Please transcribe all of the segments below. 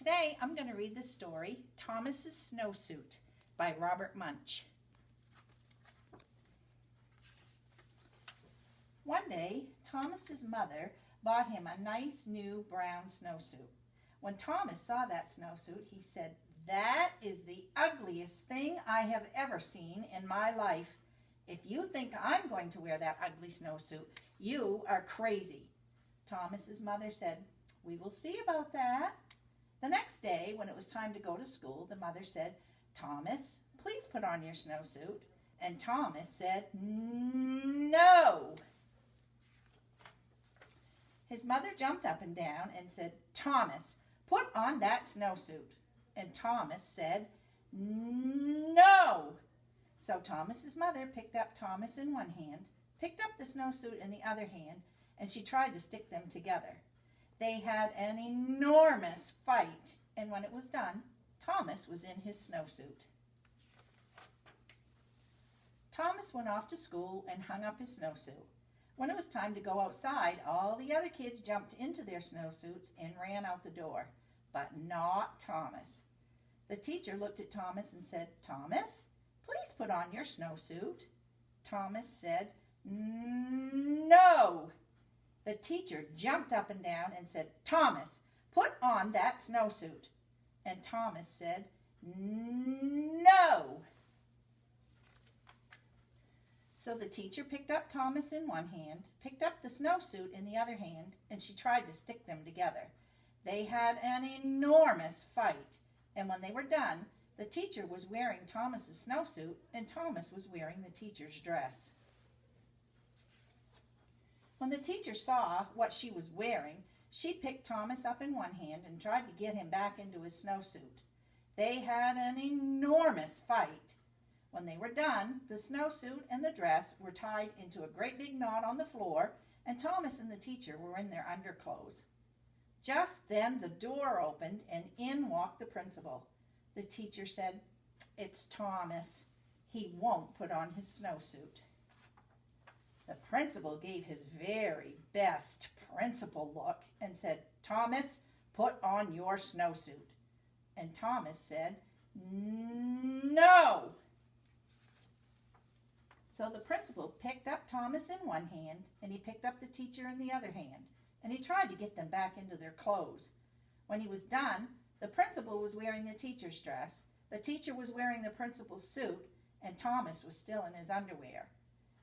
Today I'm going to read the story Thomas's Snowsuit by Robert Munch. One day, Thomas's mother bought him a nice new brown snowsuit. When Thomas saw that snowsuit, he said, "That is the ugliest thing I have ever seen in my life. If you think I'm going to wear that ugly snowsuit, you are crazy." Thomas's mother said, "We will see about that." The next day, when it was time to go to school, the mother said, "Thomas, please put on your snowsuit." And Thomas said, "No." His mother jumped up and down and said, "Thomas, put on that snowsuit." And Thomas said, "No." So Thomas's mother picked up Thomas in one hand, picked up the snowsuit in the other hand, and she tried to stick them together. They had an enormous fight, and when it was done, Thomas was in his snowsuit. Thomas went off to school and hung up his snowsuit. When it was time to go outside, all the other kids jumped into their snowsuits and ran out the door, but not Thomas. The teacher looked at Thomas and said, "Thomas, please put on your snowsuit." Thomas said, "No." The teacher jumped up and down and said, "Thomas, put on that snowsuit." And Thomas said, "No." So the teacher picked up Thomas in one hand, picked up the snowsuit in the other hand, and she tried to stick them together. They had an enormous fight, and when they were done, the teacher was wearing Thomas's snowsuit, and Thomas was wearing the teacher's dress. When the teacher saw what she was wearing, she picked Thomas up in one hand and tried to get him back into his snowsuit. They had an enormous fight. When they were done, the snowsuit and the dress were tied into a great big knot on the floor, and Thomas and the teacher were in their underclothes. Just then the door opened, and in walked the principal. The teacher said, "It's Thomas. He won't put on his snowsuit." The principal gave his very best principal look and said, "Thomas, put on your snowsuit." And Thomas said, "No." So the principal picked up Thomas in one hand, and he picked up the teacher in the other hand, and he tried to get them back into their clothes. When he was done, the principal was wearing the teacher's dress, the teacher was wearing the principal's suit, and Thomas was still in his underwear.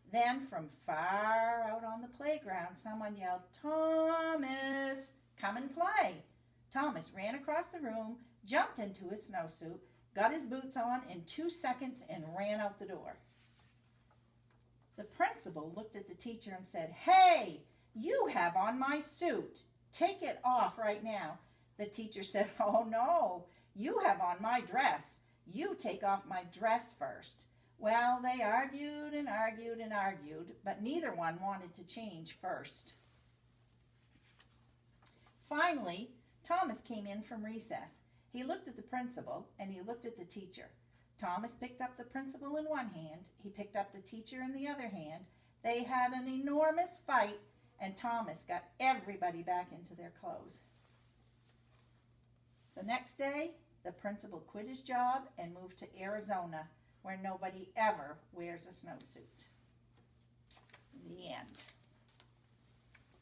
Then from far out on the playground, someone yelled, "Thomas, come and play." Thomas ran across the room, jumped into his snowsuit, got his boots on in 2 seconds, and ran out the door. The principal looked at the teacher and said, "Hey, you have on my suit. Take it off right now." The teacher said, "Oh no, you have on my dress. You take off my dress first." Well, they argued and argued and argued, but neither one wanted to change first. Finally, Thomas came in from recess. He looked at the principal and he looked at the teacher. Thomas picked up the principal in one hand. He picked up the teacher in the other hand. They had an enormous fight, and Thomas got everybody back into their clothes. The next day, the principal quit his job and moved to Arizona, where nobody ever wears a snowsuit. The end.